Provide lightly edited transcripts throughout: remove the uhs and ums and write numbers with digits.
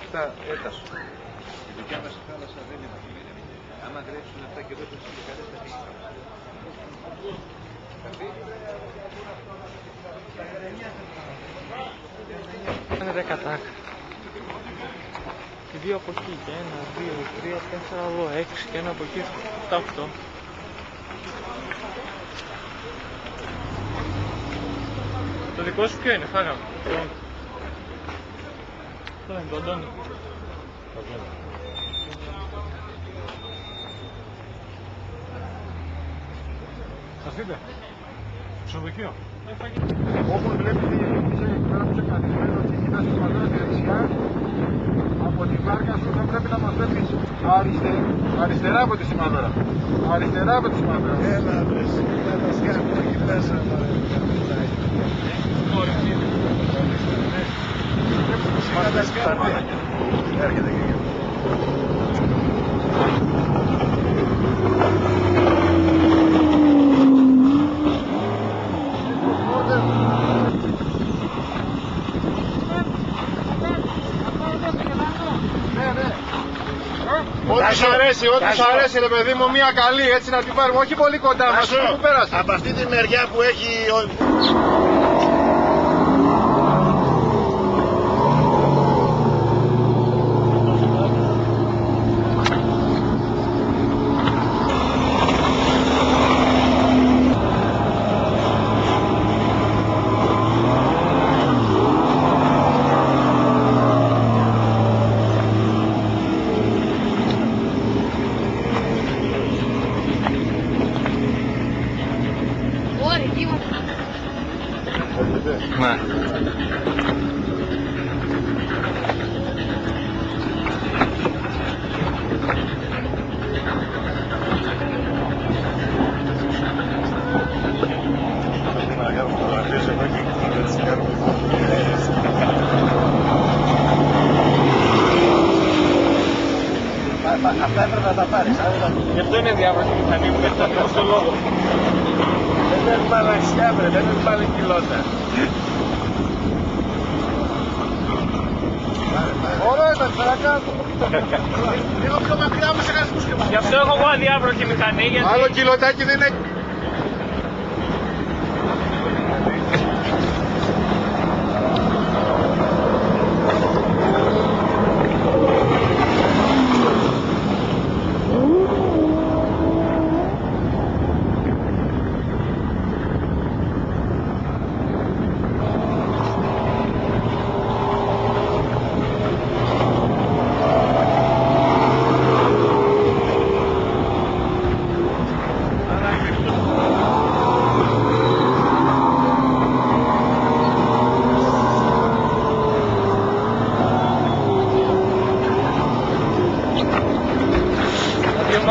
αυτά έτασο. Η δικιά μας θάλασσα δεν είναι αυτή. Άμα γρέψουν αυτά και εδώ το σιλικάρες θα φύγει. Είναι 10 τάκ. Και 2 από εκεί και 1, 2, 3, 4 εδώ, 6 και 1 από εκεί, 7, 8. Το δικό σου ποιο είναι, φάγαμε. Αυτό είναι το Αντώνη. Σας δείτε, ξενοδοχείο. Όπως βλέπετε είσαι εκεί πέρα που είσαι καθισμένος και κοιτάς τη σημαδόρα στη δεξιά, από τη βάρκα σου δεν πρέπει να μας βλέπεις αριστερά από τη σημαδόρα. Αριστερά από τη σημαδόρα. Έλα βρες, τα σκάφη εκεί μέσα. Τα σκάφη. Έρχεται και εκεί. Ό,τι σου αρέσει ρε παιδί μου, μια καλή έτσι να την πάρουμε, όχι πολύ κοντά μας, που πέρασε. Από αυτή τη μεριά που έχει... Ναι. Αυτά έπρεπε να τα πάρεις. Γι' αυτό είναι διάβαση μηχανή μου, γιατί θα τρέχω στο λόγο. Δεν είναι μαλαξιά, βρε, δεν είναι πάλι κιλότα. Ωραία ήταν, παρακάτω. Λίγο πιο μακριά όμως έκανες που σκεφτείς. Γι' αυτό έχω εγώ αδιάβροχη μηχανή, γιατί... Άλλο κιλοτάκι δεν είναι.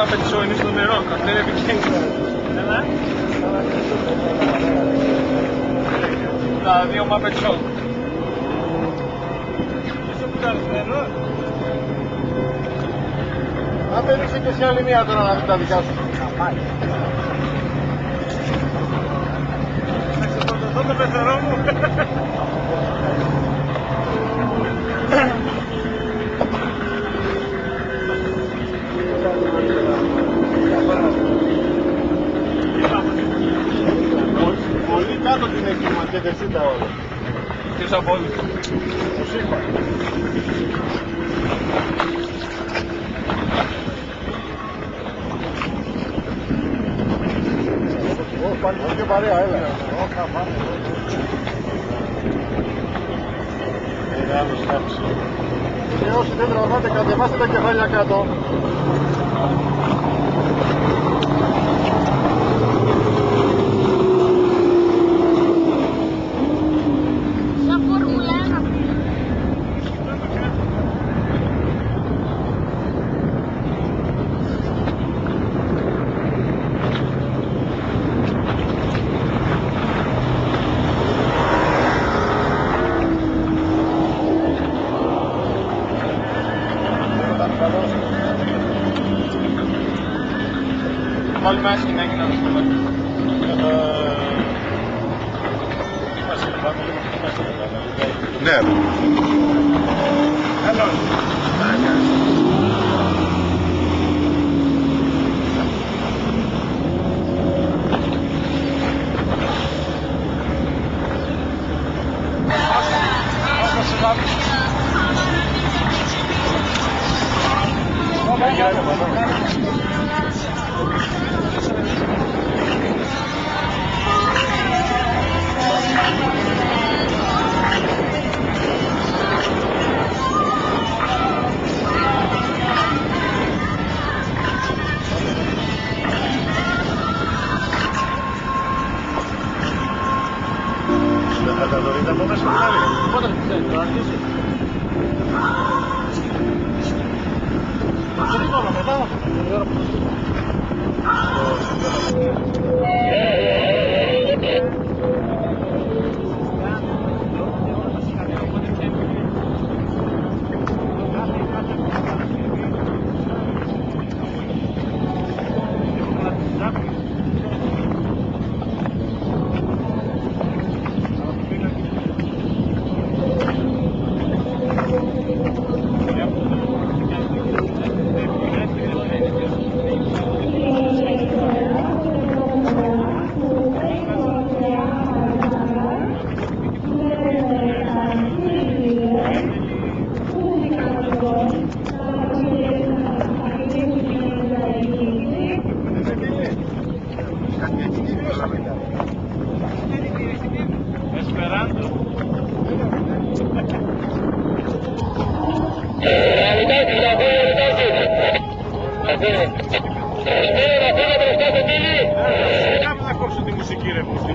Πετσό είναι στο νερό, αυτό είναι επικίνδυνο. Έλα. Τα 2 μαπετσό. Είσαι που κάνεις νερό. Αν δεν είσαι και σε άλλη μία τώρα να δει τα δικά σου. Θα ξεπορτωθώ το πεθερό μου. Πολύ κάτω την έκκλημα και δεσίτα όλα. Ποιος από όλους. Τους είπα. Πάλι και παρέα, έλα. Μεγάλος κάψη. Και όσοι δεν τραβάτε, κατεβάστε τα κεφάλια κάτω. Πάλι με άσχημα να το πούμε. Ναι. Θα τα δωρείτε από μέσα πάλι. Πότε θα αρχίσει. Σε τι τώρα μετά. Να κόψω τη μουσική ρε μουσική.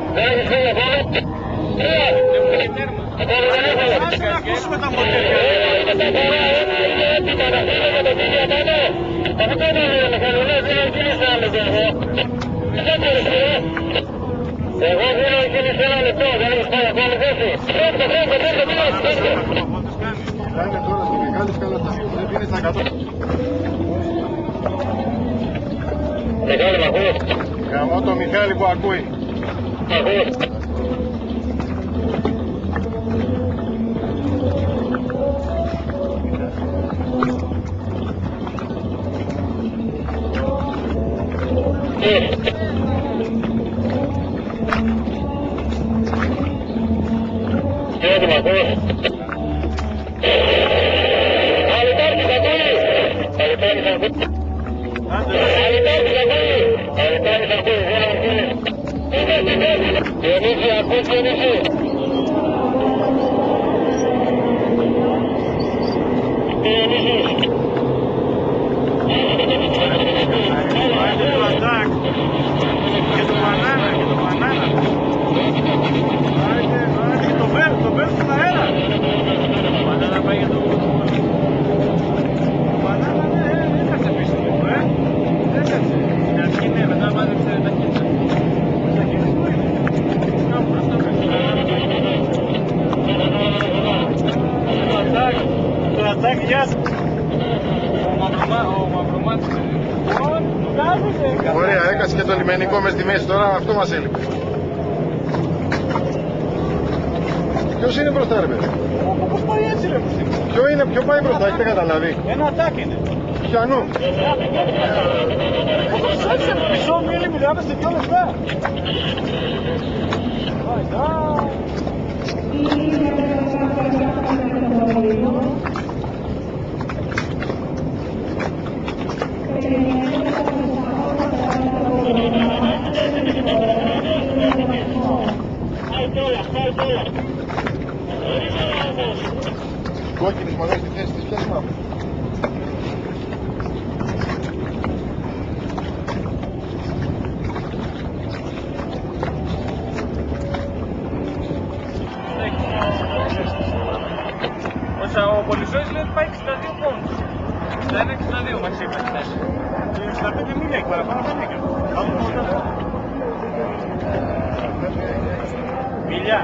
Να ακούσουμε τα μοντέλια. Εγώ θέλω να κινήσω ένα λεπτό, δεν έχεις πάει ακόμα θέση. Κάνε τώρα στο Μιχάλης καλά, δεν πίνεις στα 100. Μιχάλη, μ' ακούς? Γαμώ το Μιχάλη που ακούει. Μ' ακούς? Τι μ' ακούς? Αλιτάρκης ακούει! Αλιτάρκης ακούει! Αλιτάρκης ακούει! Αλιτάρκης ακούει! Δεν ακούει! Διονύση, ακούς Διονύση! Διονύση! Άντε το ατάκ. Και το μπανάνα, και το μπανάνα. Άντε και το μπέλ, το μπέλ στον αέρα. Το μπανάνα πάει για το... Το μπανάνα δεν έκατσε πίσω λίγο, δεν έκατσε. Στην αρχή ναι, μετά μάζεψε τα χέρια. Τα χέρια του είναι. Κάπου μπροστά πίσω. Το ατάκ, γεια σας. Ο Μαυρομάτης. Ωραία, έκασε και το λιμενικό μες στη μέση τώρα, αυτό μας έλειπε. Ποιος είναι μπροστά ρε παιδί? Πώς πάει έτσι ρε μουσική? Ποιο πάει μπροστά, έχετε καταλάβει? Ένα ατάκ είναι. Πιανού? Όπως άρχισε μισό μίλι μιλάμε σε 2 λεπτά. Κόκκινης μωρέ στη θέση της, πιάσουμε από. Ο Πολυσσόης λέει ότι πάει 62 πόντους. 61-62 μας είπε χθες. 65 μίλια έχει παραπάνω δεν έκανε. Μιλιά.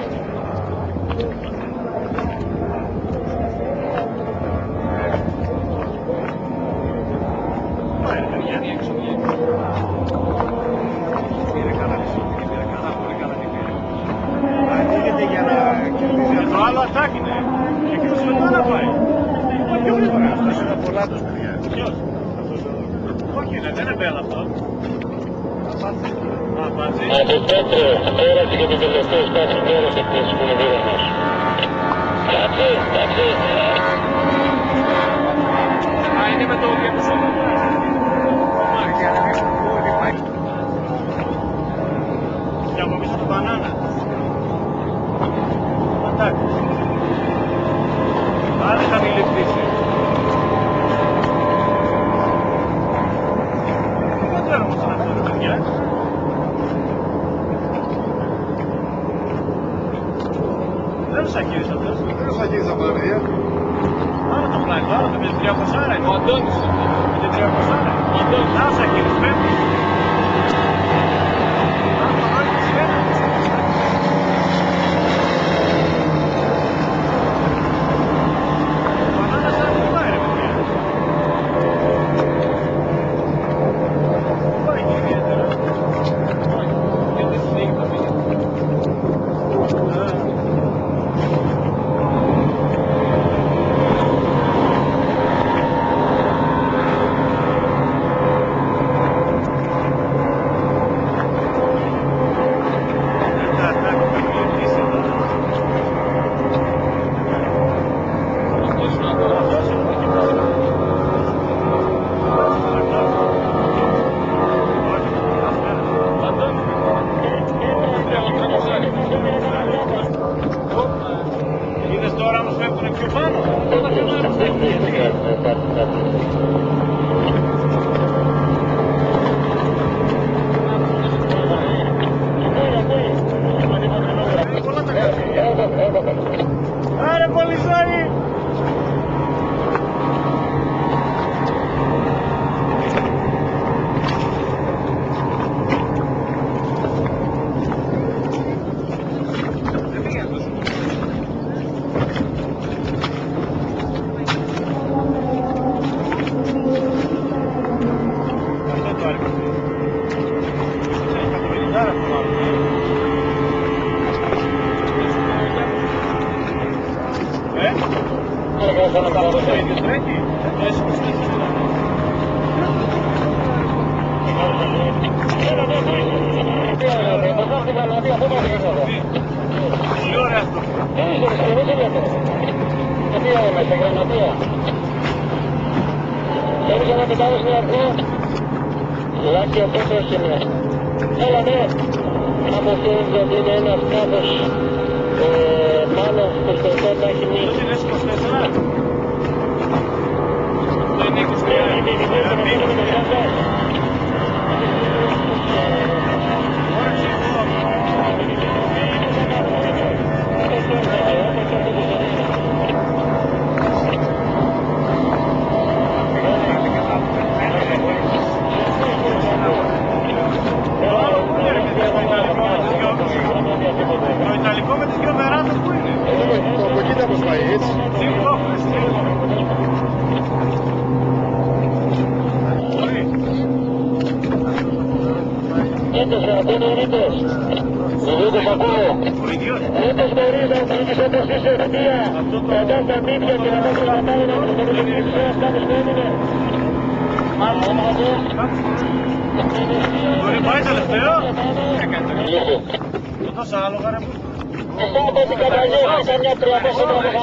Το άλλο ατάκ είναι. Εκείνος με τώρα πάει. λάθος, παιδιά. Ποιος? Όχι, δεν είναι μπέλα αυτό. Απάντηση. Από κέντρο, πέρασε και το τελευταίο στάση πέρασε από τις κουλεβίδες μας. Κάτσε. Α, είναι με το διαπισόδο. Και από πίσω του μπανάνα. Εντάξει. Άλλη χαμηλή πτήση. Δεν ξέρω όμως είναι αυτό, ρε παιδιά. Δεν είναι Σακύρης αυτός. Δεν είναι Σακύρης από τα παιδιά. Άρα το πλάνη, άρα το 1300 είναι. Ο Αντώνης. 1300 είναι. Ο Αντώνης. Α, ο Σακύρης, πέμπτη. Α, το νόημα της Βένας. Ο Μπανάνας σαν που πάει, ρε παιδιά. Δεν πάει και ιδιαίτερα. Όχι. Γιατί συνέχει το μήνυμα. Είδες τώρα όμως φεύγουνε πιο πάνω. Πολλά τα κάνει. Άρε Πολυσάρη. Δεν πήγαινε τόσο. Αυτό το άρεσε. Έχει κατοβελιτάρα αυτό το άλλο. Αυτό το ίδιο τρέχει. Έχει που στέκει. Πολύ ωραία αυτό. Θέλεις να πετάρεις μια αρχή. Λάκη ο Πέτρος είναι. Έλα ναι. Αποφύγει ότι είναι ένας κάθος πάνω στο σκοτώ να έχει μείνει. Δεν είναι 24. Δεν είναι 23. Το Ιταλικό με τις δυο βεράντες που είναι. Από εκεί τα πως πάει, έτσι. Ήτος, Αντώνη Ρήτος. Ρήτος ακούω. Ρήτος μπορείς να φύγεις όπως είσαι ευθεία. Κοντά στα μύτια και να μην προκατάρει να μην προκατάρει κάπως που έμεινε. Μπορεί πάει τελευταίο. Το δώσα άλογα ρε μου. Αυτά από την Καταλή, καμιά 300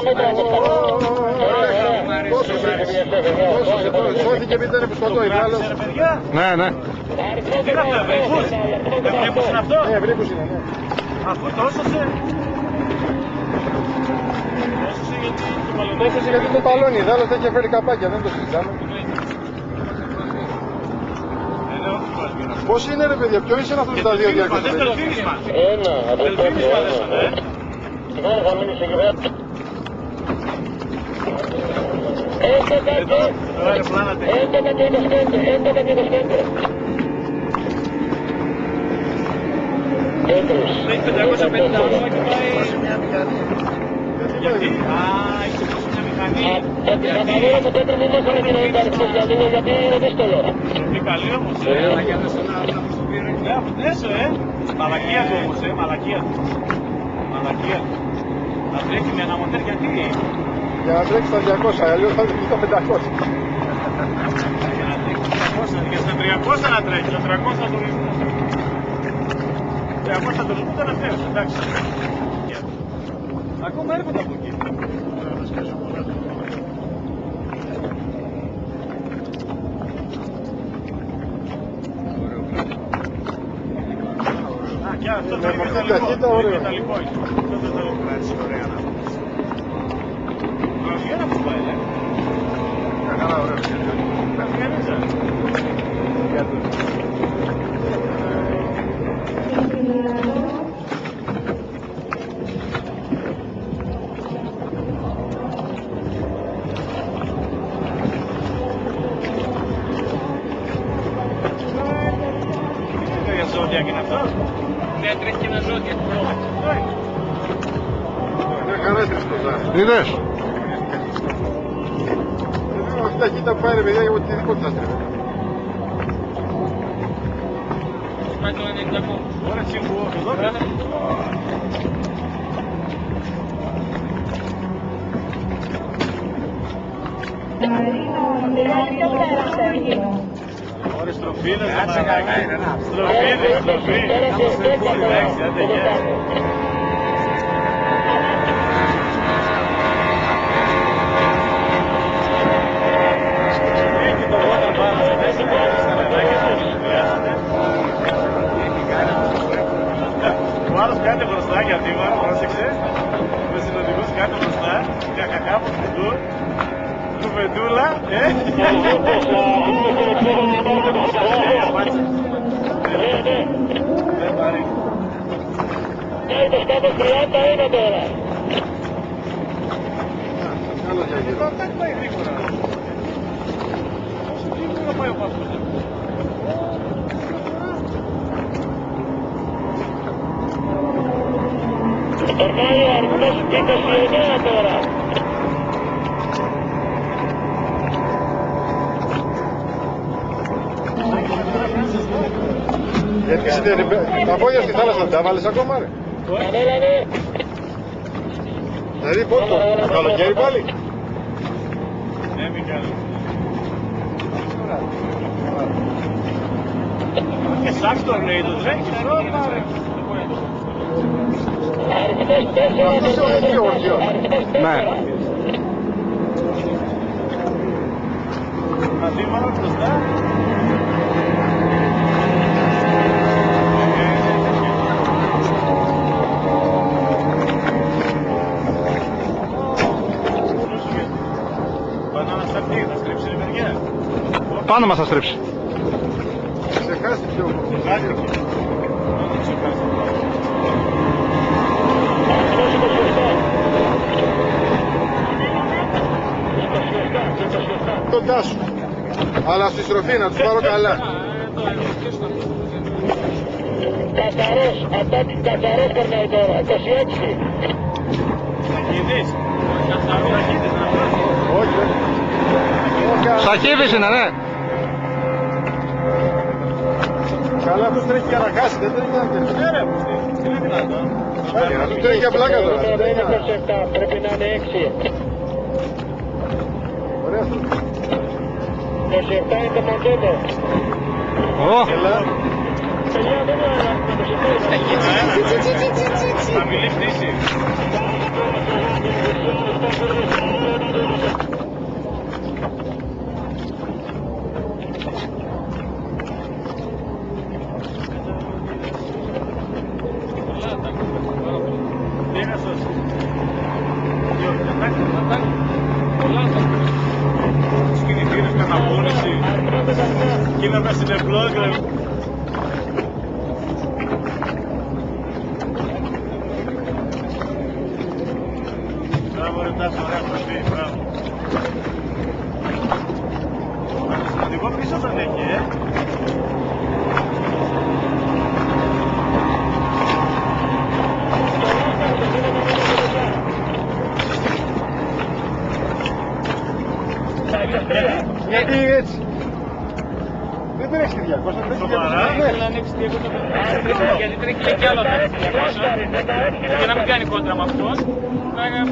μέτρα Σώθηκε επειδή ήταν επιστοτό η Γάλλος. Ναι, ναι. Τι είναι αυτό, ευρύπους. Ευρύπους είναι αυτό. Ναι, ευρύπους είναι, ναι. Αφού το έσωσε. Έσωσε γιατί το ταλώνει, η Γάλλος δεν είχε φέρει καπάκια, δεν το συζητάμε. Πώς είναι ρε παιδιά, ποιο είναι αυτός τα 2.200? Δεν το ελφίνισμα. Ένα, από το Ελφίνισμα δέσανε, δεν θα μείνει σε κυβέρνηση. Έστω κάτι, έντονα και 25, έντονα και 25. Πέτρος. Έχει 550 άλογα και πάει. Γιατί, έχει μια μηχανή. Από την Καταλή μου Πέτρο μου μέσω να την αριθμός για λίγο γιατί είναι δύσκολο. Τι καλή όμως, για να σου πει ρε. Έσω, μαλακία του όμως, μαλακία του. Μαλακία του. Θα τρέχει με ένα μοτέρ γιατί. Για να τρέξει τα 200, αλλιώς θα τρέξει τα 500. Και στα 300 να τρέχει, στα 300 του ρυθμού. 300 του ρυθμού τελευταίος, εντάξει. Ακόμα έρχονται από εκεί. Α, και αυτό το μεταλλικό. Αυτό το μεταλλικό. Ωραία να πω. Γραφιέρα που πάει, λέει. Καλά, ωραία. Γραφιερίζα. Ζώδια και είναι αυτό. Δεν τρέχει και ένα ζώδια. Μια χαρά έτρεχε το ζάρι. Είδες. Αυτή τα κοίτα που πάει ρε παιδιά για οτιδήποτε θα στρέφει. Πάει το 90 πόντους. Ωραία, τσιμπού, εδώ πέρα. Ωραία, στροφίδες, στροφίδες, στροφίδες. Εντάξει, άντε, γεια. Έχει το water balance, δεν σε βγάζει στα νεράκια, δεν σε χρειάζεται. Ο άλλος κάτι μπροστά, γιατί μάλλον πρόσεξε. Με συνοδηγούς κάτι μπροστά, για κακά από κουντού. Κουβεντούλα, δεν πάρει. Το σκάφος 30 είναι τώρα. Άλλο για γύρω. Κάτι πάει γρήγορα. Όσο γρήγορα πάει ο παππούς. Περνάει ο αριθμός 29 τώρα. Γιατί τα πόδια στη θάλασσα τα βάλεις ακόμα ρε. Ανέλαβε. Δηλαδή πότε το καλοκαίρι πάλι. Ναι, Μικάλη. Και σάξ το λέει, το τρέχει, πάρε. Αριθμός 4. Αυτός είναι εκεί ο ορκιός. Ναι. Να δει μάλλον μπροστά. Μπανάνα στα αυτή, θα στρίψει η μεριά. Πάνω μας θα στρίψει. Ξεχάσει πιο Ξεχάστηκε. Δεν το ξεχάσει. κοντά σου. Αλλά στη στροφή να τους πάρω καλά. Καθαρός, ατάκι καθαρός περνάει τώρα, 26. Σαχίδης. Σαχίδης να βράσει. Όχι, όχι. Σαχίδης είναι, ναι. Καλά, αυτός τρέχει για να χάσει, δεν τρέχει να τρέχει. Ναι ρε, είναι δυνατόν. Αυτός τρέχει για πλάκα τώρα. Δεν είναι 27, πρέπει να είναι 6. Ωραία αυτό. 27 είναι το μοντέλο. Έλα. Παιδιά, δεν είναι ένα, με το συμφέρει. Χαμηλή πτήση. Τι είναι αυτός? Τους κινητήρες καταπώνηση. Κοίτα μέσα στην εμπλόγκρα. Μπράβο ρε Τάσο, ωραία προφή, μπράβο. Το σημαντικό πίσω τον έχει, Γιατί έτσι. Δεν τρέχει 200, τρέχει 200. Σοβαρά, ήθελα να ανοίξει 200. Γιατί τρέχει και άλλο τα 200. Και να μην κάνει κόντρα με αυτόν.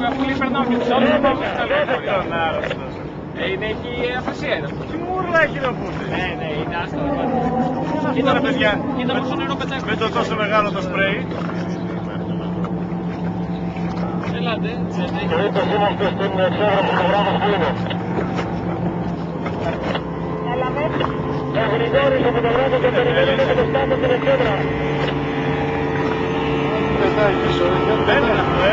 Αφού λέει περνάω και τους άλλους, θα πάμε στα λεωφορεία. Τον άρρωστος. Είναι εκεί αφασία είναι αυτό. Τι μούρλα έχει να πούνε. Ναι, είναι άστο. Κοίτα ρε παιδιά, Κοίτα πόσο νερό πετάει. με το τόσο μεγάλο το σπρέι. Ελάτε, Και είπες είμαστε στην εξέγραφη του γράμμος που είναι. Ο Γρηγόρης από το γράμμο και περιμένει και το στάμπο στην εξέδρα. Πετάει πίσω, Πέντε αυτό,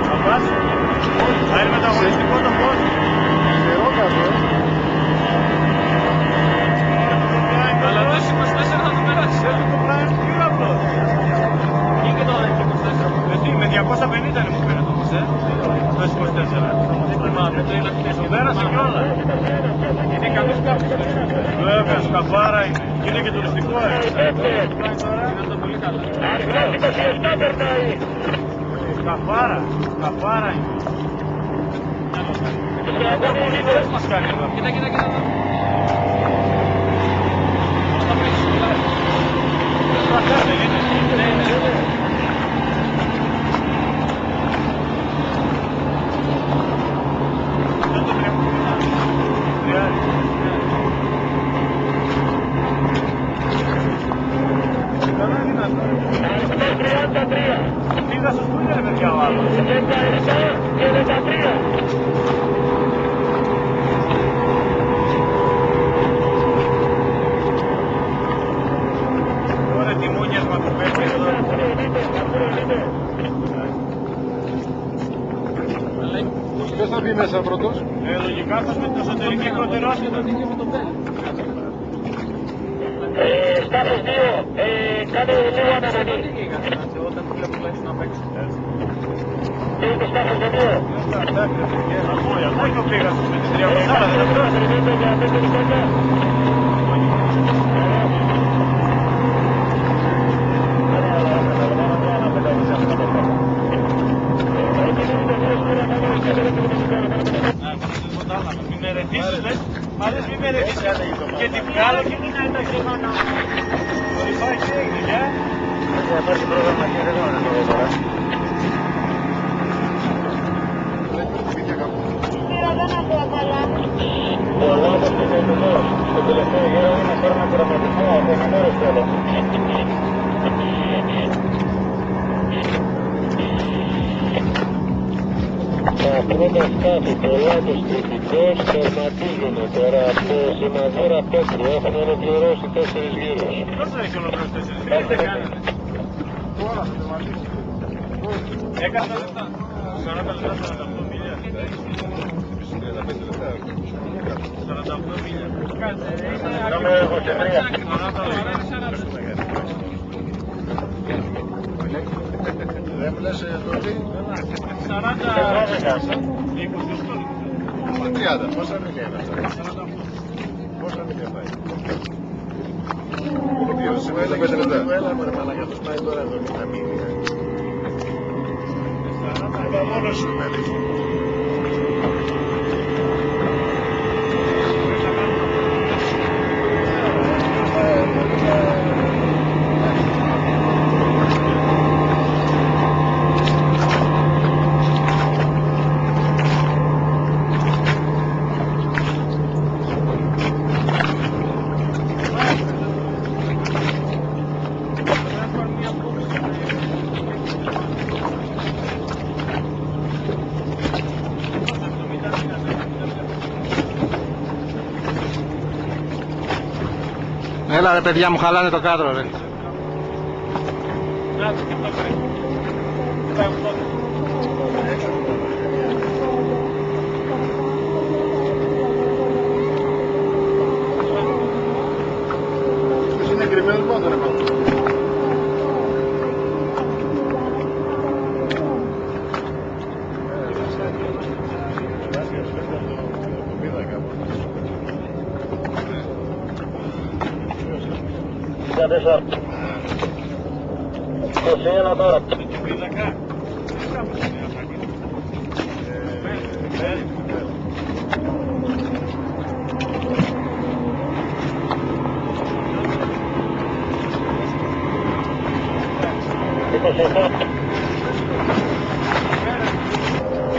Θα πάσει. Θα είναι μεταγωνιστικό το πόδι. Στερόκατο, αλλά το 24 θα το περάσει. Θέλει το πράγμα πιο απλό. Ή και το 24. Γιατί με 250 είναι μου πήρε το μισέ. Το 24. Θυμάμαι, το είδα χθες. Το πέρασε κιόλα. Είναι καλός κάποιος. Βέβαια, σκαφάρα είναι. Και είναι και τουριστικό, Είναι αυτό πολύ καλά. Αριθμός 27 περνάει. Σκαφάρα είναι. Τι μας κάνει εδώ. Κοίτα. Θα πρίξεις πολλά. Σκαφάρα δεν είναι. Ναι. Δεν το χρειάζεται. Καλά είναι αυτό. Αριθμός 33. Πήγα στο στούντιο ρε παιδιά ο άλλος. 17 και 13. Ωραία τιμούνιασμα που πέφτει εδώ. Ποιος θα μπει μέσα πρώτος? Λογικά αυτός με την εσωτερική προτεραιότητα. Στάφος 2. Κάνε λίγο αναμονή. Όταν του βλέπω τουλάχιστον να παίξει. Είναι το Στάφος 2. Αυτά και ο Πίγασος με την 300 δεν αυτό. Περιμένετε για 5 λεπτά. Μην με ρεθίσεις, λες. Μα λες μην με ρεθίσεις. Και την βγάλω και μην είναι τα γεγονά. Κορυφάει και έγινε, γεια. Θα πάρει πρόγραμμα και δεν είναι το τώρα. Δεν είναι κάπου. Ο Λάδος είναι εντελώς. Στο τελευταίο γύρο είναι φέρμα πραγματικό από ένα μέρος τέλος. Τα πρώτα σκάφη, πολλά τους κριτικός, τερματίζουν τώρα από σημαδούρα Πέτρου. Έχουν ολοκληρώσει 4 γύρους. Πόσο έχει ολοκληρώσει 4 γύρους, δεν κάνανε. Τώρα θα τερματίσει. Έκανα λεπτά. 40 λεπτά, 48 μίλια. 35 λεπτά. 48 μίλια. Νούμερο 23. 40 λεπτά. Δεν μου λες το τι? 30. Πόσα μίλια είναι αυτά? Πόσα μίλια πάει? Σε 5 λεπτά. Έλα μωρέ μαλάκα, τους πάει τώρα 70 μίλια. Είπα μόνος σου με δεις. Έλα ρε παιδιά μου, χαλάνε το κάδρο ρε. Να το και αυτό πρέπει. Πάει 80. Ποιος είναι κρυμμένος πάντα ρε πάνω. Για 4. 21 τώρα. Πίδακα. Κάπως είναι αυτά εκεί.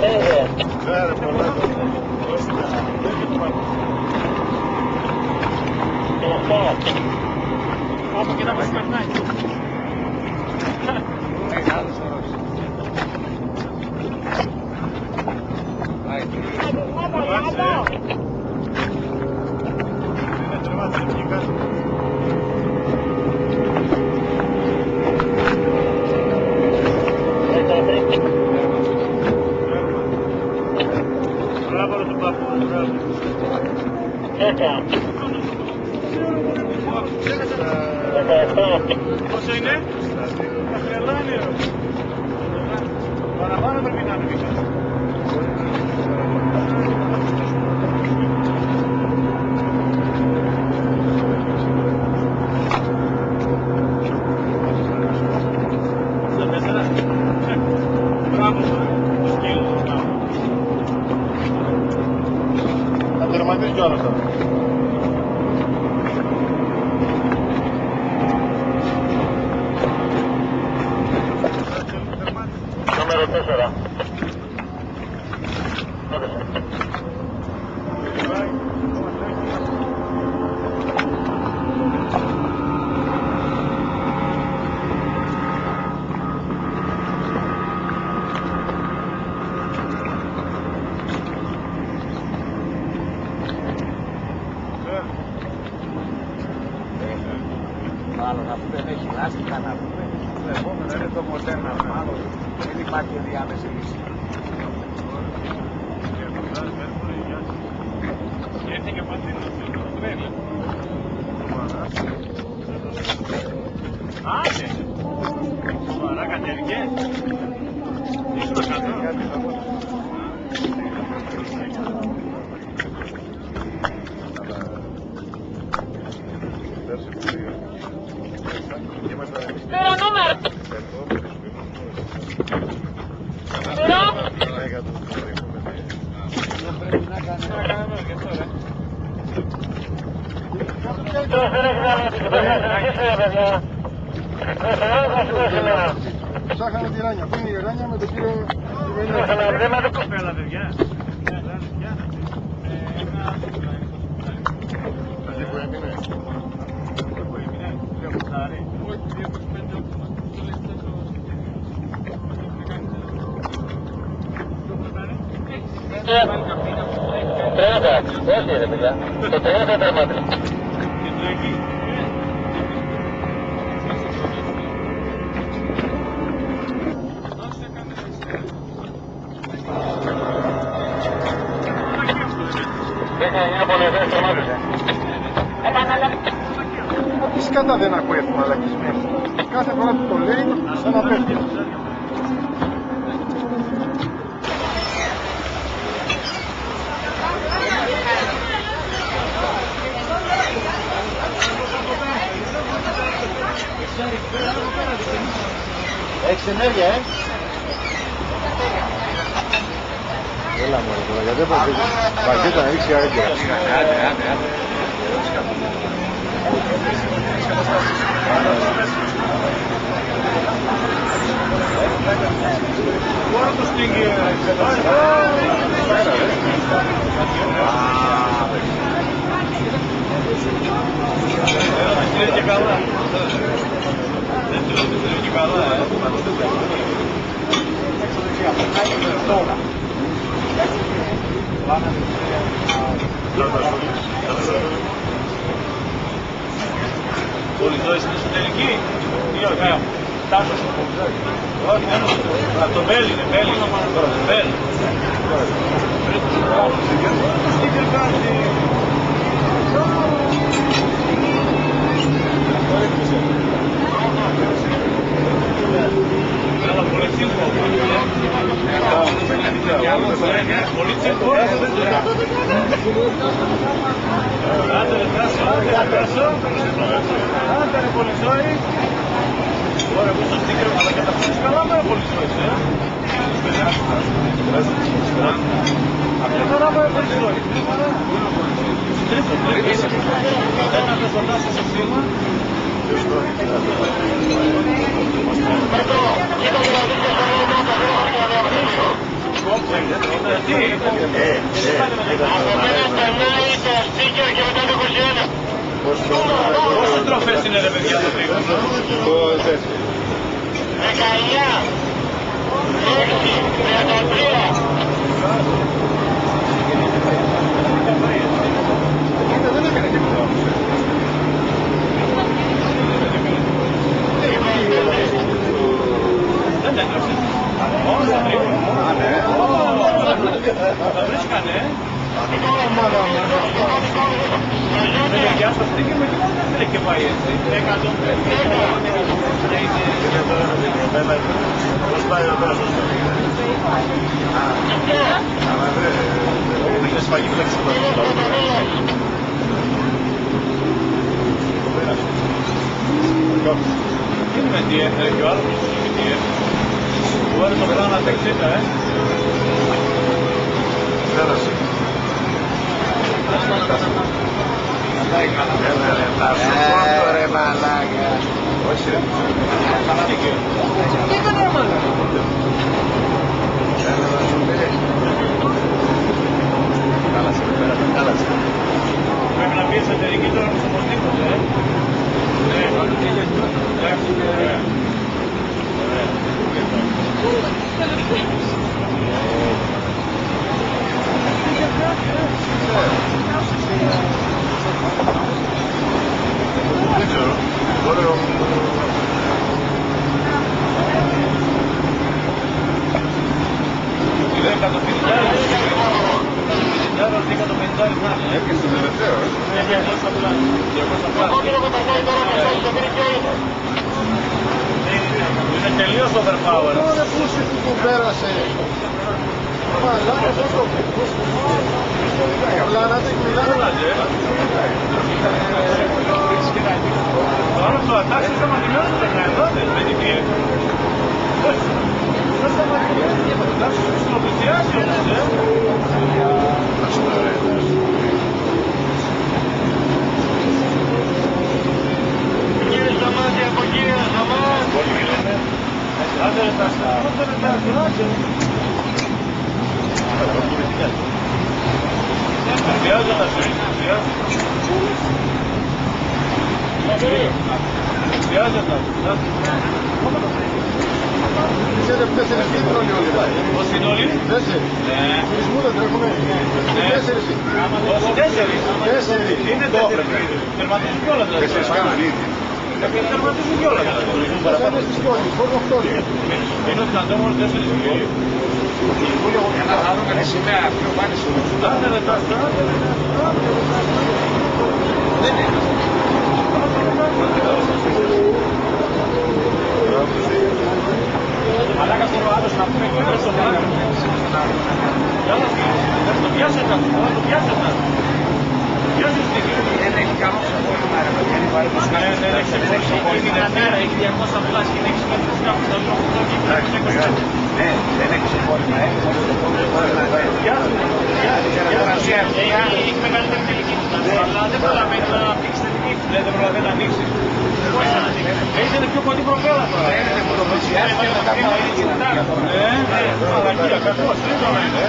Πέντε. Φέρε πολλά. Όπου και να μας περνάει. Μεγάλος ορός. Μπράβο τον παππού, μπράβο. Πόσο είναι? Τα χρελάνει. Παραπάνω πρέπει να είναι. Θα τερματίσει κι άλλος τώρα. Νούμερο 4. Μάλλον αφού δεν έχει λάστιχα να πούμε, το επόμενο είναι το μοντέρνα, μάλλον δεν υπάρχει διάμεση λύση. Έτσι και πατίνος, τρέλα. Άντε! Σοβαρά κατέβηκες. Ήσουν κάτω. Πέρα νούμερο. Πρέπει να κάνουμε και αυτό, ρε. Ψάχανε τη Ράνια. Πού είναι η Ράνια με τον κύριο Κιβενιώτη. Έλα, παιδιά. Αυτή που έμεινε. Όχι ρε παιδιά. Το 30 τερμάτισε. Τι σκάτα δεν ακούει αυτή μαλακισμένη. Κάθε φορά που το λέει, σαν να πέφτει. Έχεις ενέργεια, Έλα μωρέ τώρα, γιατί δεν πακέτα να ρίξει άγκυρα. Άντε. Μόνο το στίγει δεν και καλά. Δεν και καλά. Πολυζώης είναι εσωτερική ή όχι? Τάσος είναι Πολυζώης. Όχι, δεν είναι. Το Μπέλ είναι, Μπέλ. Αλλά πολύ τσίμπο. Πολύ τσίμπο. Άντε ρε Τάσο. Άντε ρε Πολυζώη. Ωραία, πόσο στίκερ, αλλά καταφέρεις καλά με Πολυζώης, Αυτή φορά με Πολυζώης. Ένα πεζοντάσαι σε σήμα. Από μένα περνάει το στίκερ και μετά το 21. Πόσες τροφές είναι ρε παιδιά το τρίγωνο? Το 4. 19, 33. Δεν έκανε τίποτα όμως. Δεν έκλαψε. Μόνο τα τρίγωνα. Τα βρίσκανε. Παιδιά, στο στίκι με τίποτα δεν θέλει και πάει έτσι. 100. Πώς πάει ο πέρας όσο αλλά δεν είναι σφαγή πλέξη το είναι με τι έφερε και ο άλλος με τι έφερε. Του άρεσε το πράγμα να παίξει έτσι, Πέρασε. Ρε μαλάκα. Όχι ρε. Τι έκανε ρε μαλάκα. Κάλασε εδώ πέρα, κάλασε. Πρέπει να πεις εταιρική τώρα με στον τίποτε, Ναι, δεν ξέρω. Ωραίο. Είναι 150. Έπιασε το τελευταίο, Είναι τελείως overpower. Ωραία, πούς που πέρασε. Μαλάκας αυτό. Απλά να την μιλάμε. Τώρα το ατάξεις θα μαθημιώνει το χρειαζόντες με την πίεση. Δεν θα μαθημιώνει το ατάξεις θα πλησιάσει Κύριε Σταμάτη, από κύριε Σταμάτη. Άντε ρε τάστα. Άντε ρε τάστα. Χρειάζεται να σου ρίξει. Χρειάζεται να σου. Ξέρετε που 4 σπίτια όλοι όλοι. Πώς είναι όλοι? 4. Ναι. Τουρισμού δεν τρέχουνε. 4 είναι. Πώς 4? 4. Είναι 4. Τερματίζουν κι όλα τα. 4 κάνουν ήδη. Τερματίζουν κι όλα τα. Πάνε στις πόλεις, μόνο 8 είναι. Είναι δυνατό μόνο 4 σπίτια. Ένα θα δούμε τη σημαία πιο πάνε σου. Άντε ρε τάστα. Δεν είναι. Μαλάκα θέλω άλλος να πούμε και τόσο πράγμα. Δεν το πιάσετε αυτό, δεν το πιάσετε. Πιάσετε τι γίνεται. Δεν έχει κανένα ξεπόλυμα ρε παιδιά. Ναι, δεν έχει ξεπόλυμα. Την Δευτέρα έχει 200 πλάς και έχει μέτρους κάπου στον τρόπο που θα γίνει. Ναι, δεν έχει ξεπόλυμα. Έχει μεγαλύτερη τελικότητα, αλλά δεν προλαβαίνει να ανοίξει την νύχτη. Δεν προλαβαίνει να ανοίξει. Έχεις ένα πιο κοντή προπέλα τώρα. Φαίνεται που το πλησιάζει και μετά πάει εκεί να βγει. Ναι, μαλακία, κακός. Τι τώρα είναι.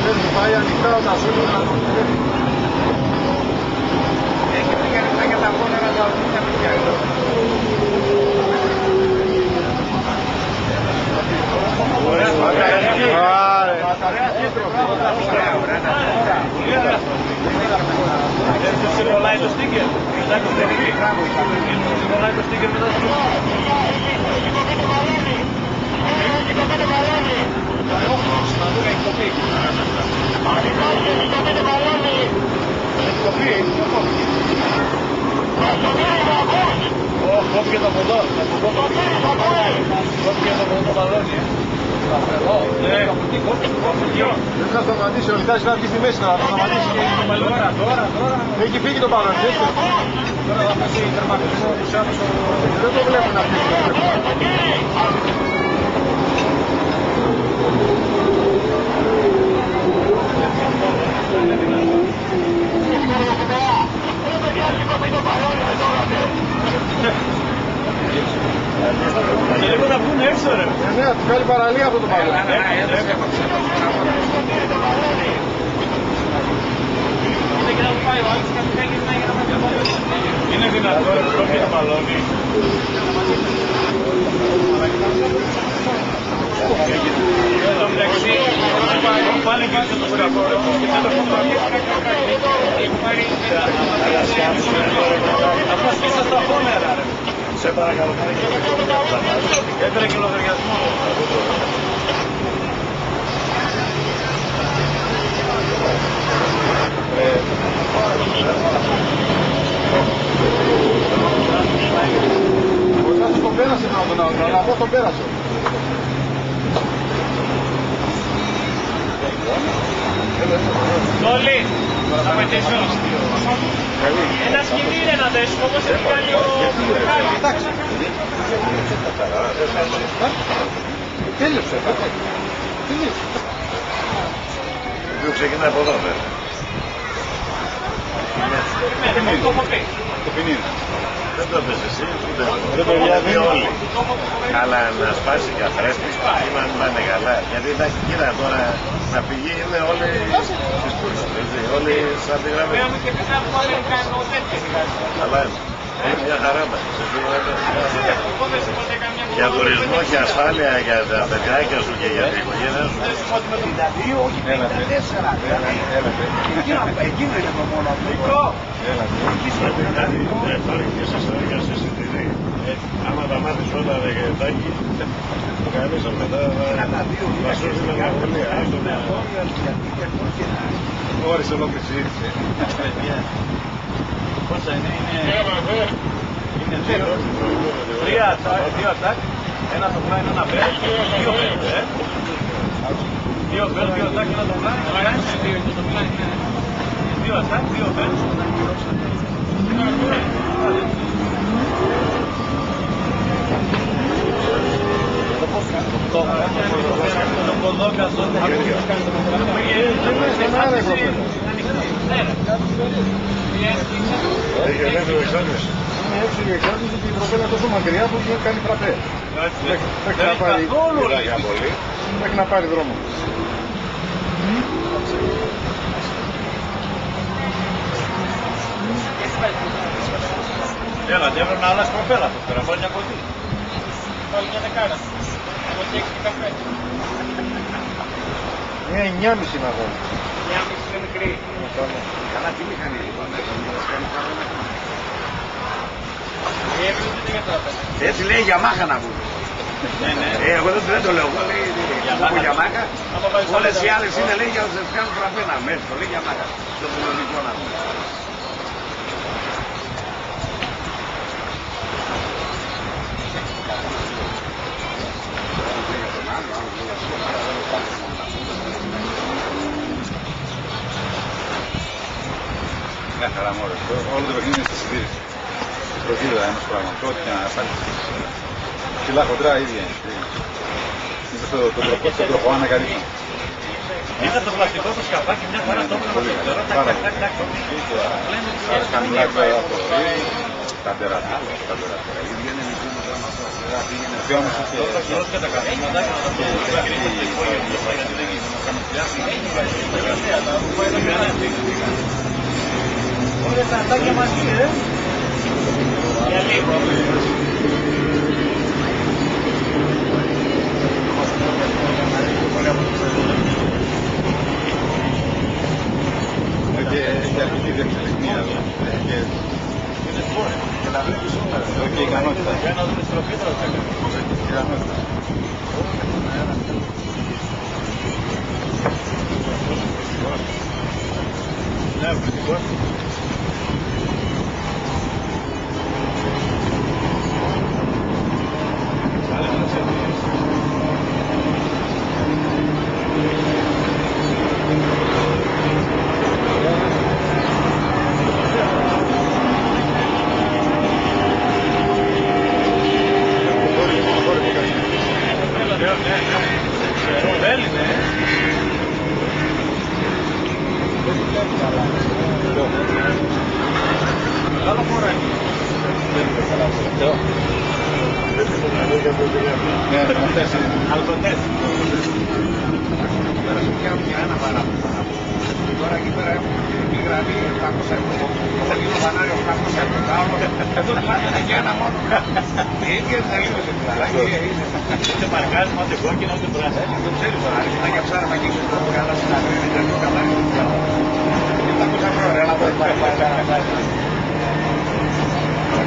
Δεν πάει ανοιχτά όταν σου είναι. Έχει πει κανένα για τα πόδερα τα οποία μην πιάνει. Δεν σε κολλάει το στίκερ. Σε κολλάει το στίκερ μετά στο κόφηκε το από εδώ. Κόφηκε το από εδώ το μπαλόνι. Δεν θα σταματήσει ο Λιτάς να βγει στη μέση να σταματήσει. Τώρα. Έχει φύγει το μπαλόνι, έτσι. Τώρα θα πέσει τερματισμό του Σάββας. Δεν το βλέπω να φύγει. Ναι, του κάνει παραλία αυτό το παλιό. Είναι δυνατόν να τρώει το μπαλόνι. Εν τω μεταξύ, πάνε και στο σκάφο και θα το αφού είσαι στα φώνερα. Σε παρακαλώ, έφερε και λογαριασμό. Ο Τάσος τον πέρασε τον άλλο, αλλά αυτό τον πέρασε. Όλοι, θα πετύσουν. Ένα σκηνή είναι να δέσουμε όπως έχει κάνει ο Μιχάλης. Εντάξει. Τέλειωσε. Το ξεκινάει από εδώ, βέβαια. Το έχω πει. Το πινίνι. Δεν το έπαιζε εσύ, ούτε δεν το διαβεί όλοι. Αλλά να σπάσει και αφρέστης, να μην πάνε καλά. Γιατί εντάξει, κοίτα τώρα, να πηγεί είναι όλοι στις πούλες, όλοι σαν τη γραμμή. Βέβαια και μετά που Αμερικάνο τέτοια σιγάζει. Καλά είναι. Είναι μια χαρά μας. Για τουρισμό και ασφάλεια για τα παιδιάκια σου και για την οικογένεια σου. 52, όχι 54. Εκείνο είναι το μόνο αυτό. Πάρει και σας έργασε εισιτηρί. Άμα τα μάθεις όλα δεκαετάκι, το κανείς μετά θα σου έρθει με μια αγωνία. Ώρες ολόκληρη συζήτηση. Πόσα είναι, είναι δύο ατάκ, ένα το πλάι, ένα μπέρ, δύο μπέρ, δύο μπέρ, δύο ατάκ, ένα το πλάι, δύο ατάκ, δύο μπέρ. Το ποδόκαστο, Έχει ελεύθερο εξάρτηση. Είναι έτσι η εξάρτηση και η προπέλα τόσο μακριά που έχει κάνει φραπέ. Μέχρι να πάρει δρόμο. Έλα, έπρεπε να αλλάξει προπέλα αυτό τώρα, πάει μια κοντή. Πάλι μια δεκάρα. Εγώ και έξι καφέ. Μια 9,5 είναι αγώνα. Μια μισή είναι μικρή. Καλά, τι μηχανή λοιπόν, έτσι λέει Γιαμάχα να πούμε. Εγώ δεν το λέω, εγώ λέει Γιαμάχα. Όλες οι άλλες είναι λέει για να σας κάνουν φραπένα. Μέσα το λέει Γιαμάχα. Το κοινωνικό να πούμε. Μια χαρά μόρες. Όλο το παιχνίδι είναι στη συντήρηση. Προκείλω ένας πράγματος. Ό,τι και να πάλι. Ψηλά χοντρά ίδια είναι. Το τροχοάνε καλύτερα. Είδα το πλαστικό το σκαφάκι, μια φορά το έπαιρνα στο φτερό, Τα τεράστια. και τα καθήματα και να το γιατί δεν γίνεται. Όλα τα αντάκια μαζί, για λίγο. Έχει αρχική διεξελιχνία εδώ. Είναι σπόρες. Και τα βλέπεις όλα. Και ικανότητα. Για να δούμε στροφή θα το Ικανότητα. Ναι, ευτυχώς. Καλά φορά. Ναι, αυτές είναι. Αλκοτές. Φτιάχνουν για ένα παράδειγμα. Τώρα εκεί πέρα έχουμε τη γραμμή 700 ευρώ. Το κόκκινο φανάρι 800 ευρώ. Εδώ πάνε και ένα μόνο. Η ίδια είναι τελείωσε τώρα. Ούτε μαρκάζουμε, ούτε κόκκινο, ούτε πράσινο. Το ξέρεις τώρα, είναι για ψάρεμα και το καλά στην αγρία, είναι τελείως καλά. Και 700 ευρώ, ρε, να το πάρει πάλι ένα πάλι.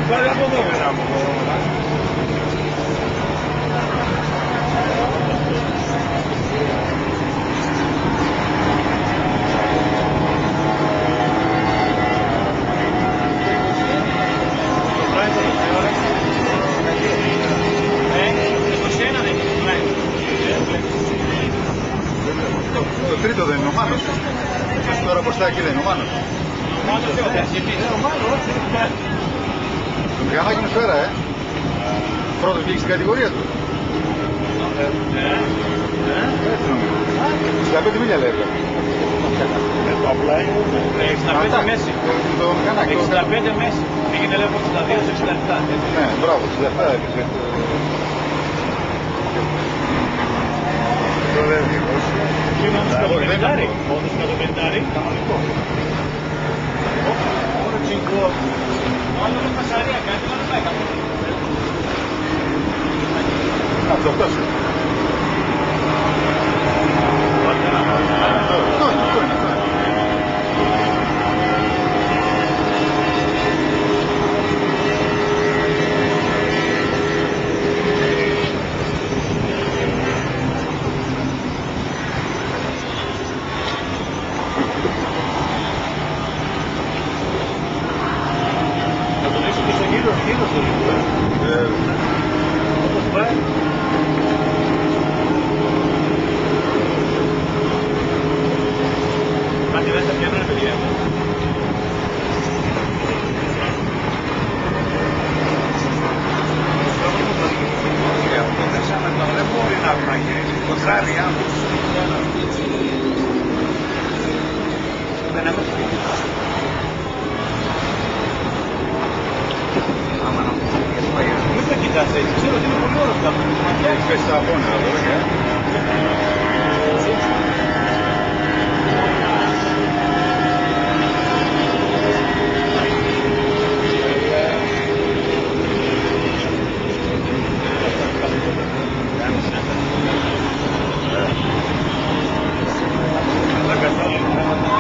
Πάρε από εδώ, ένα από εδώ. Το τρίτο δεν είναι ο Μάνος. Τώρα μπροστά εκεί δεν είναι ο Μάνος. Το μηχανάκι είναι σφαίρα, Πρώτος βγήκε στην κατηγορία του. Έτσι νομίζω. 65 μίλια λέει. Απλά είναι 65 μέση. Το μηχανάκι. 65 μέση. Πήγαινε λέει από 62 σε 67. Ναι, μπράβο, 67 έπαιζε. Το δεν δίχως. Είναι όντως κατομετάρι. Όντως κατομετάρι. Μόνο τσιγκό. Άλλο με πασαρία κάτι, αλλά δεν πάει κάπου. Αυτό είναι. Θα τον ρίξω και στο γύρο στο λίγο. Όπως πάει. Μάτι δεν θα πιανούνε παιδιά. Αυτό δεν σαν να δεν μπορεί να μαγειρίσει. Το ζάρι άνθρωπος. Δεν έμεσα. Άμα να μου πει. Μην το κοιτάς έτσι, ξέρω ότι είναι πολύ ωραίο κάπου. Έχεις πέσει τα απόνερα εδώ,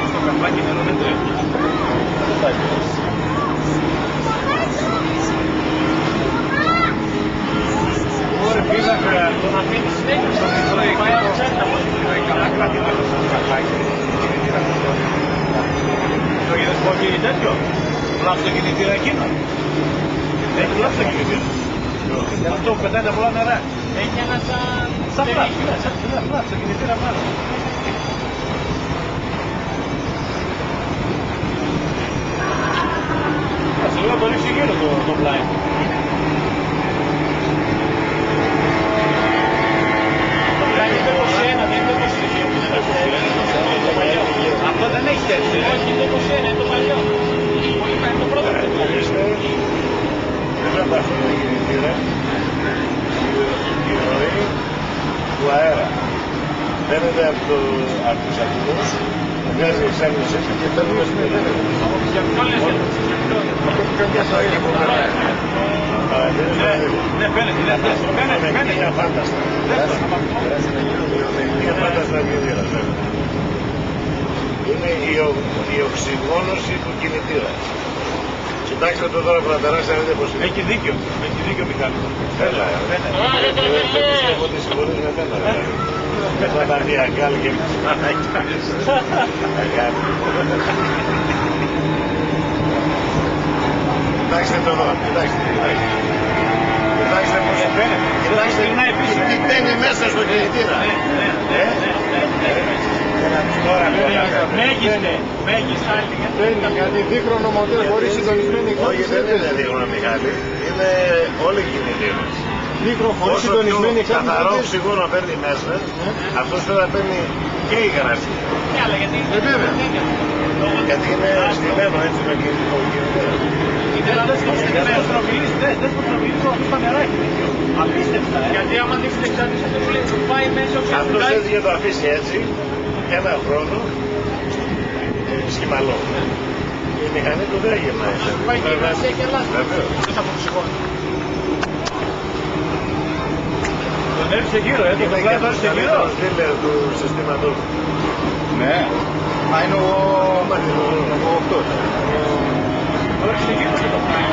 Στο καπάκι νερό δεν τρέχει. Ωραία, πήγαμε τον αφήνει συνέχεια στο μισό, πάει από τσέρτα από την καλά κράτη μέσα στο καπάκι. Το είδες πω και τέτοιο, βλάψει το κινητήρα εκείνο. Έχει βλάψει το κινητήρα. Αυτό που πετάει τα πολλά νερά. Έχει ένα σαν βλάψει το κινητήρα πάνω. Σε λίγο το ρίξει γύρω το πλάι. Το πλάι είναι το 21, δεν είναι το 22. Αυτό δεν έχει τέτοιο. Όχι, είναι το 21, είναι το παλιό. Είναι το πρώτο. Δεν θα πάρθει το κινητήρα. Η ροή του αέρα. Φαίνεται από τους ακτινούς, βγάζει εξάρτηση και φέρνουμε στην Ελλάδα. Αυτό που κάνει μια σαρή από πέρα. Ναι, φαίνεται. Φαίνεται μια φάνταστα. Μια φάνταστα κινητήρα. Είναι η οξυγόνωση του κινητήρα. Κοιτάξτε το τώρα που θα περάσει να δείτε πως είναι. Έχει δίκιο Μιχάλη. Έλα, δεν πιστεύω ότι συμφωνείς με μένα. Με τα βαρδία αγκάλ και αγάπη. Κοιτάξτε το εδώ, κοιτάξτε. Κοιτάξτε πως κοιτάξτε τι μπαίνει μέσα στο κινητήρα. Μέγιστα. Γιατί δίχρονο μοντέλ χωρίς συντονισμένη Όχι, εξάρτηση. δεν είναι δίχρονα Μιχάλη. Είναι όλοι οι κινητήρες. Δίχρονο χωρίς Όσο συντονισμένη πιο καθαρό εξάρτηση. οξυγόνο παίρνει μέσα, αυτός τώρα παίρνει και η γράση. Ναι, αλλά γιατί Γιατί είναι στημένο έτσι με κινητήρα. είναι Δεν προστροφιλείς, όπως τα νερά έχει δίκιο. Απίστευτα, γιατί άμα δείχνει εξάρτηση το λέει πάει μέσα ο αυτός έτσι για το αφήσει έτσι, ένα χρόνο, σχημαλό. Η μηχανή του δεν γυρνάει. Πάει και να σε έχει αλλάξει. Βεβαίως. Δεν θα αποξηγώνει. Τον έριξε γύρω, το πλάι το έριξε γύρω. Είναι στήλερ του συστήματος. Ναι. Μα είναι ο 8. Το έριξε γύρω και το πλάι.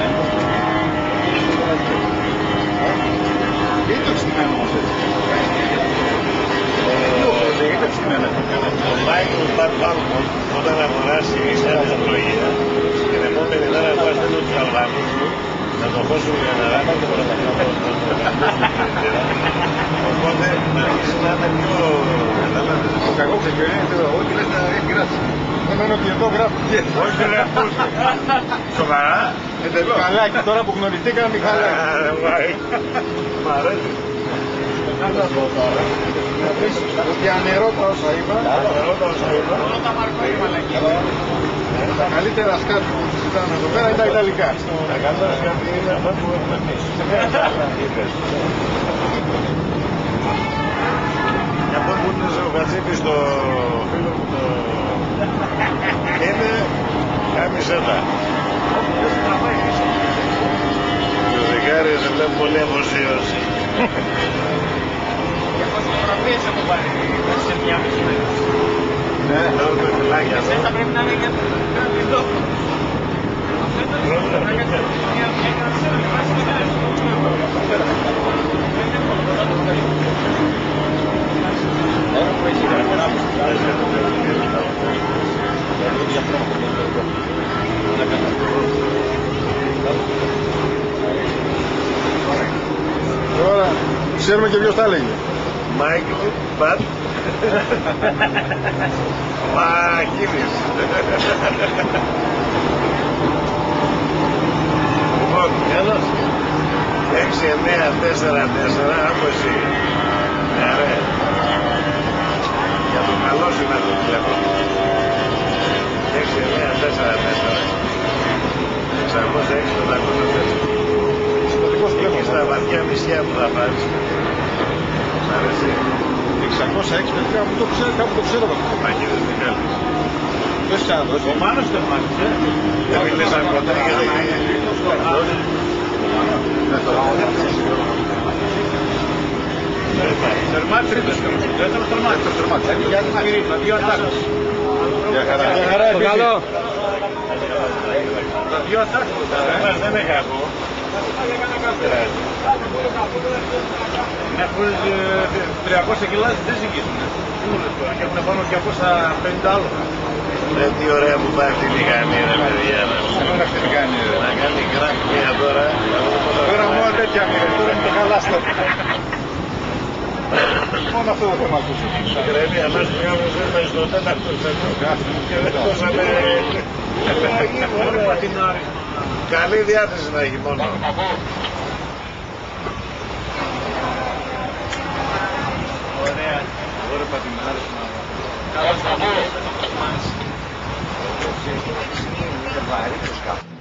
Είναι το εξτυμένο όμως έτσι. Είναι εξτυμένο. Ο Μάικλ Μπαλμόν όταν αγοράσει σαν τεχνολογία την επόμενη μέρα που έστελνε τους Αλβανούς του να το χώσουν για να ράβουν και να το οπότε αρχίζει να είναι πιο κατάλαβες. Το κακό ξεκινάει ότι λες να έχει γράψει. Δεν μένω ότι εδώ γράφει. Όχι ρε πούστε. Σοβαρά. Μιχαλάκη, τώρα που γνωριστήκαμε Μιχαλάκη. Μ' αρέσει. Ότι ανερώτα όσα είπα. Όλα τα μαρκοίμα λέγει. Τα καλύτερα σκάφη που συζητάμε εδώ πέρα είναι τα Ιταλικά. Τα καλύτερα σκάφη είναι αυτά που έχουμε εμείς. Και αυτό που είναι ο Κατσίκης στο φίλο μου το... είναι κάμισέ τα. Το δεκάρι σε βλέπω πολύ αφοσίωση. Και πόσες φωτογραφίες έχω πάρει σε μια μισή μέρα. Ναι, τώρα το φυλάκι αυτό. Εσείς θα πρέπει να είναι για το εδώ. Αυτό ήταν στο να κάνετε μια selfie. Βάζει και ένα δεν είναι μόνο το να το βγάλει. Που έχει Τώρα ξέρουμε και ποιος τα έλεγε. Μάικλ Μπατ Μαχίνης. Λοιπόν, τέλος 6-9-4-4 άκου εσύ. Ναι ρε. Για το καλό σου είναι το τηλέφωνο. 6-9-4-4 606-504. Εκεί στα βαθιά νησιά που θα πάρεις. Μ' αρέσει. 606 παιδιά, κάπου το ξέρω. Μαχίνης Μιχάλης. Δεν ξαναδώσει. Ο Μάνος το μάθησε. Δεν μιλές αργότερα γιατί... Τερμάτι τρίτος και δεύτερος τερμάτι. Γιατί τα δύο ατάκους. Για χαρά. Το καλό. Τα δύο ατάκους. Δεν είναι κακό. Μια φορές 300 κιλά δεν ζυγίζουν. Και έχουν πάνω 250 άλλο. Τι ωραία που πάει αυτή η μηχανή ρε παιδιά. Όλα αυτή τη κάνει. Να κάνει κράκ μία τώρα. Τώρα μόνο τέτοια μοίρα, τώρα είναι το χαλάστα. Μόνο αυτό το θέμα ακούσω. Κρέμει αμέσως μια μου ζέρμα στο τέταρτο σέντρο. Και δεν δώσαμε... Καλή διάθεση να έχει μόνο. Ωραία. Ωραία πατινάρες να... Καλώς να δω. Μάλιστα. Είναι βαρύ το σκάφος.